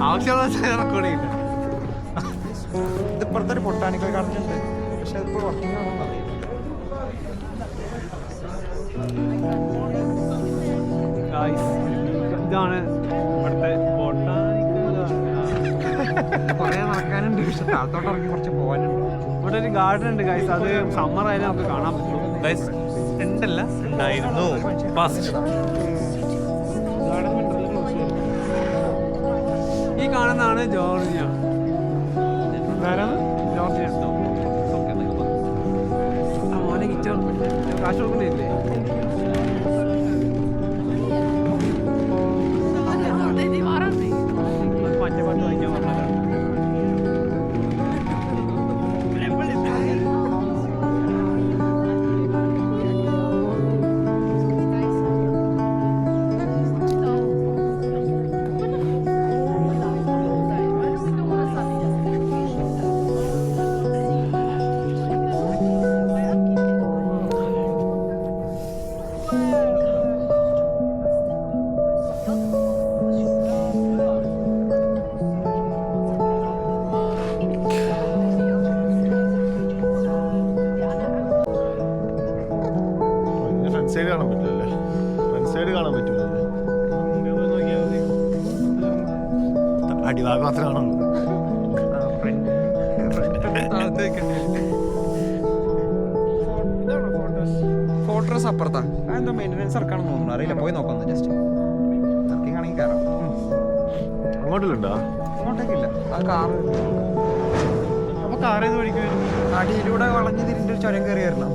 ആവശ്യമുള്ള റെക്കോർഡില്ല. ഇതിപ്പുറത്തെ ഒരു botanical garden ഉണ്ട്, പക്ഷെ അതിപ്പോൾ വർക്കിംഗ് ആണോ അറിയില്ല. ഇതാണ് ഇവിടുത്തെ ബൊട്ടാണിക്കൽ. കുറേ നടക്കാനുണ്ട്, പക്ഷെ താഴത്തോട്ട് ഇറങ്ങി കുറച്ച് പോകാനുണ്ട്. ഇവിടെ ഒരു ഗാർഡൻ ഉണ്ട് ഗൈസ്, അത് സമ്മർ ആയാലും നമുക്ക് കാണാൻ പറ്റും ഗൈസ്. ഉണ്ടായിരുന്നു ഫസ്റ്റ്. ഈ കാണുന്നതാണ് ജോർജിയ. ജോർജിയ മോനെ കിച്ചൺ കാശ് കൊടുക്കണില്ലേ? പഞ്ചപാട്ട് വായിക്കാൻ പറഞ്ഞാൽ സൈഡ് കാണാൻ പറ്റില്ലല്ലേ? ഫ്രണ്ട് സൈഡ് കാണാൻ പറ്റില്ല, അടിഭാഗം മാത്രമേ കാണുള്ളൂ. ഫോട്ടോസ് അപ്പുറത്താ, എന്താ മെയിൻ്റെനൻസ് ഇറക്കാണെന്ന് തോന്നുന്നു, അറിയില്ല. പോയി നോക്കാം ജസ്റ്റ്. ഇറക്കിയാണെങ്കിൽ കയറാം. അങ്ങോട്ടിലുണ്ടോ? അങ്ങോട്ടേക്കില്ല, ആ കാറ്. അപ്പൊ കാറേന്ന് പഠിക്കുമായിരുന്നു. അടിയിലൂടെ വളഞ്ഞ് തിരിൻ്റെ ഒരു ചുരം കയറി വരണം.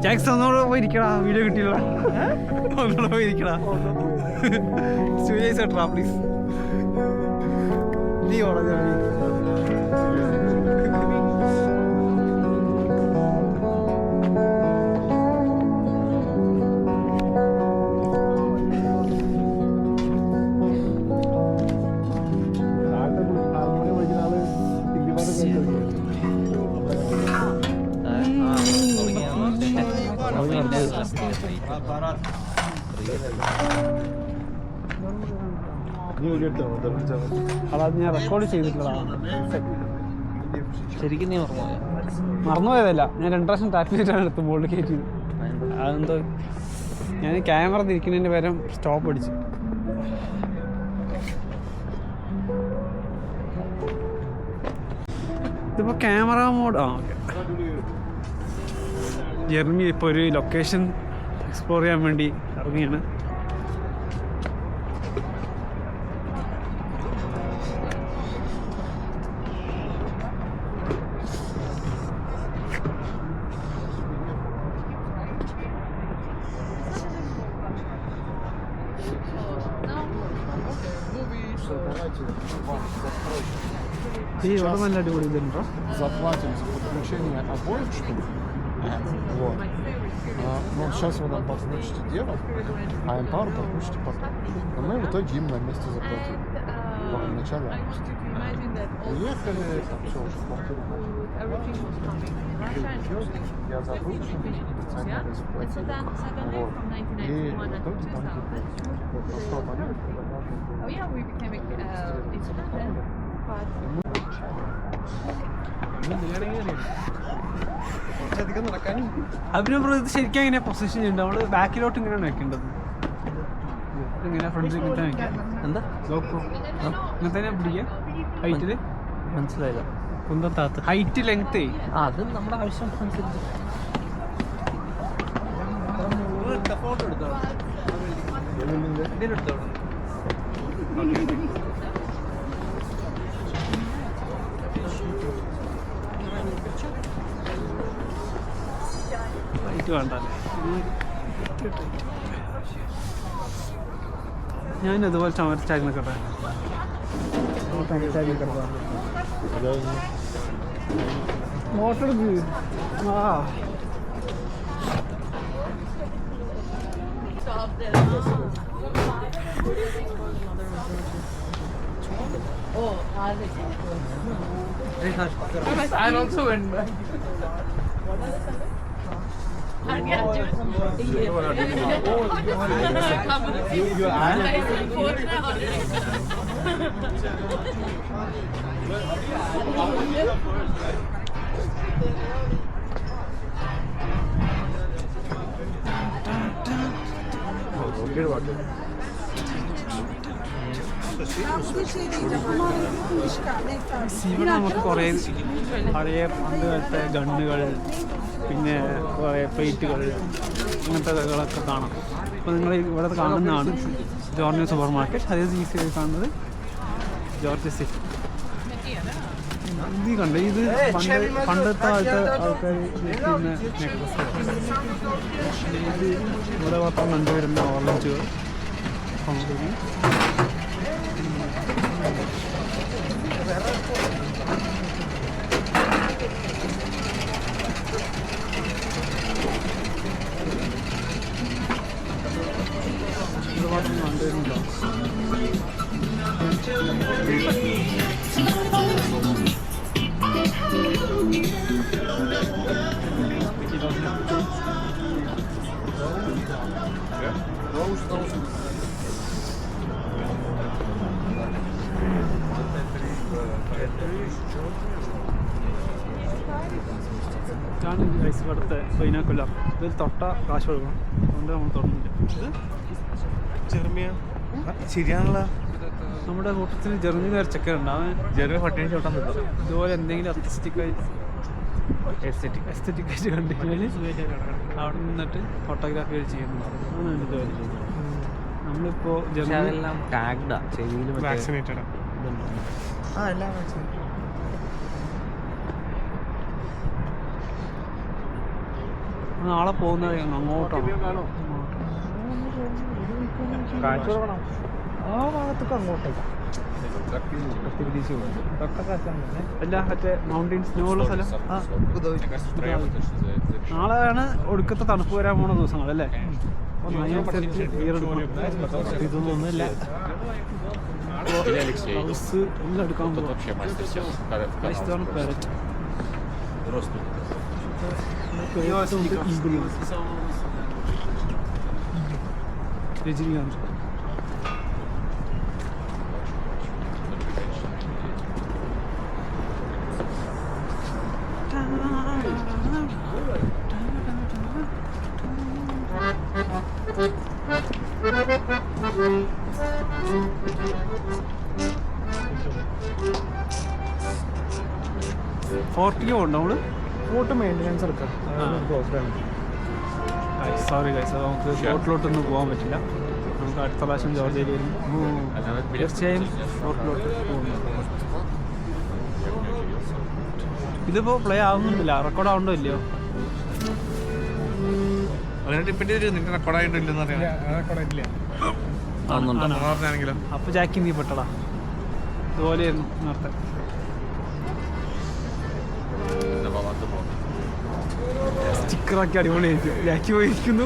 ജാക്സ് ഒന്നോട് പോയിരിക്കടാ, വീഡിയോ കിട്ടിയില്ല. ഒന്നോട് പോയിരിക്കടാ. പ്ലീസ് നീ ഓടാ. ഞാൻ റെക്കോർഡ് ചെയ്തിട്ടുള്ളതാ. ശരിക്കും നീ മറന്നുപോയോ? മറന്നുപോയതല്ല, ഞാൻ 2 പ്രാവശ്യം ടാപ്പ് ചെയ്തിട്ടാണ് എടുത്ത് ബോൾഡ് കയറ്റിയത്. അതെന്തോ ഞാൻ ക്യാമറ തിരിക്കുന്നതിൻ്റെ പകരം സ്റ്റോപ്പ് അടിച്ചു. ഇതിപ്പോൾ ക്യാമറ മോഡ്. ഓക്കെ, ജെർമി ഇപ്പോൾ ഒരു ലൊക്കേഷൻ എക്സ്പ്ലോർ ചെയ്യാൻ വേണ്ടി ഇറങ്ങിയാണ്. И нормально люди идут, Заплатим за подключение обоих штук. Вот. Но сейчас вы нам подключите дело, а Empower подключите потом. Но мы в итоге им на месте заплатили. В начале августа. Уехали, там все уже квартиру. Я забыл, что специально заплатили. Вот. И в итоге там настал момент, когда അഭിനവ് ഇത് ശരിക്കും എങ്ങനെ പൊസിഷൻ ചെയ്യുന്നുണ്ട്? നമ്മള് ബാക്കിലോട്ട് ഇങ്ങനെയാണ് വെക്കേണ്ടത്. ഇങ്ങനെ ഫ്രണ്ട് ഇങ്ങനത്തെ വെക്കാം. എന്താ ഇങ്ങനത്തെ പിടിക്കാം ഹൈറ്റില്. മനസ്സിലായില്ല. കുന്തത്താത്ത ഹൈറ്റ് ലെങ്ത്. അത് നമ്മുടെ ആവശ്യം അനുസരിച്ച്. ഫോട്ടോ എടുത്തോ. എടുത്തോ. ഹൈറ്റ് വേണ്ടല്ലേ? ഞാൻ അതുപോലെ ചമരച്ചാക്കി നിൽക്കട്ടെ. മോട്ടർ ആ ഇവിടെ നമുക്ക് കുറേ പഴയ പണ്ട് കാലത്തെ ഗണ്ണുകൾ, പിന്നെ കുറേ പ്ലേറ്റുകൾ, അങ്ങനത്തെ കഥകളൊക്കെ കാണാം. അപ്പോൾ നിങ്ങൾ ഇവിടെ കാണുന്നതാണ് ജോർജ് സൂപ്പർ മാർക്കറ്റ്. അതേ ഈസിയായി കാണുന്നത് ജോർജ് സിറ്റി. ഇത് കണ്ടു, ഇത് പണ്ടത്തെ കാലത്തെ ആൾക്കാർ പിന്നെ നെക്ലസ്. ഇത് ഇവിടെ മാത്രം കണ്ടുവരുന്ന ഓറഞ്ചുകൾ, പമ്പുകൾ. ഇത് മാത്രം കണ്ടുവരുന്നുണ്ടോ? ഇതാണ് ഐസ് ഇവിടുത്തെ ബൈനാക്കുലർ. ഇതിൽ തൊട്ട കാശ് കൊടുക്കണം, അതുകൊണ്ട് നമ്മൾ തൊടുന്നില്ല. ശരിയാണല്ലോ. നമ്മുടെ കൂട്ടത്തിൽ ജെർമനി വരച്ചൊക്കെ ഉണ്ടാവും. ജെർമനി പട്ടിണി ചോട്ടാൻ പറ്റും. ഇതുപോലെ എന്തെങ്കിലും എസ്തെറ്റിക്കായിട്ട് കണ്ടുകഴിഞ്ഞാൽ അവിടെ നിന്നിട്ട് ഫോട്ടോഗ്രാഫി ചെയ്യുന്നു. അതാണ് എൻ്റെ ജോലി. നമ്മളിപ്പോൾ ജെർമനി വാക്സിനേറ്റഡ്. നാളെ പോകുന്നത് അങ്ങോട്ടാണ്. ആ ഭാഗത്തൊക്കെ അങ്ങോട്ടേക്ക് അല്ല, മറ്റേ മൗണ്ടൻ സ്നോ ഉള്ള സ്ഥലം. നാളെയാണ് ഒടുക്കത്തെ തണുപ്പ് വരാൻ പോണ ദിവസങ്ങളല്ലേ. അപ്പോൾ അതിനനുസരിച്ച് ഇതൊന്നുമില്ല. ഹൗസ് എല്ലാം എടുക്കാൻ പോകും. രജനികാന്ത്. ഫോർട്ടിക്ക് ഉണ്ടോ നമ്മള്? ഫോർട്ട് മെയിൻ്റെനൻസ് എടുക്കാം. സോറി ഗൈസ്, നമുക്ക് ഫോർട്ടിലോട്ടൊന്നും പോകാൻ പറ്റില്ല. നമുക്ക് അടുത്ത പ്രാവശ്യം ജോർജിയയിൽ തീർച്ചയായും ഫോർട്ടിലോട്ട് പോകുന്നു. ഇതിപ്പോൾ പ്ലേ ആവുന്നില്ല, റെക്കോർഡ് ആവുണ്ടോ ഇല്ലയോ? അങ്ങനെ ഡിപ്പെൻഡ് ചെയ്തിട്ട് നിങ്ങൾക്ക് റെക്കോർഡായിട്ടില്ലെന്ന് അറിയാം. അപ്പോൾ ജാക്കി നീ പെട്ടടാ. ഇതുപോലെയായിരുന്നു നേരത്തെ. സ്റ്റിക്കറൊക്കെ അടിപൊളിയായിരിക്കും. ജാക്കി പോയിരിക്കുന്നു.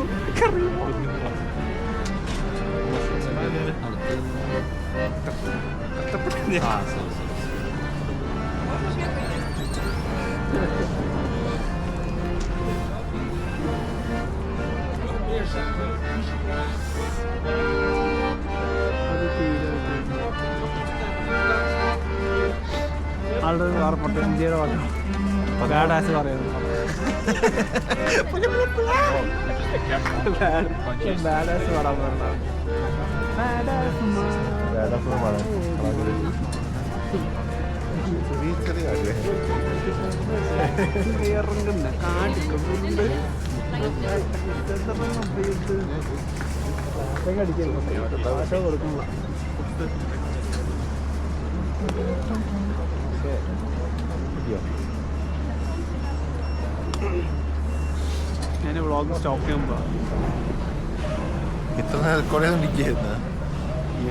ആളുടെ വേറെ പൊട്ട ഇന്ത്യയുടെ പാട്ട് ബാഡാസ് പറയുന്നത്. ബാഡാസ് പാടാൻ പറഞ്ഞ ഇറങ്ങുന്ന കാട്ടിക്കൊണ്ട് അടിക്കുന്നു. ഭാഷ കൊടുക്കുന്നില്ല. ഞാൻ വ്ളോഗ് സ്റ്റോപ്പ് ചെയ്യുമ്പോൾ ഇത്ര റെക്കോർഡ് ചെയ്തോണ്ടിരിക്കുകയായിരുന്നു.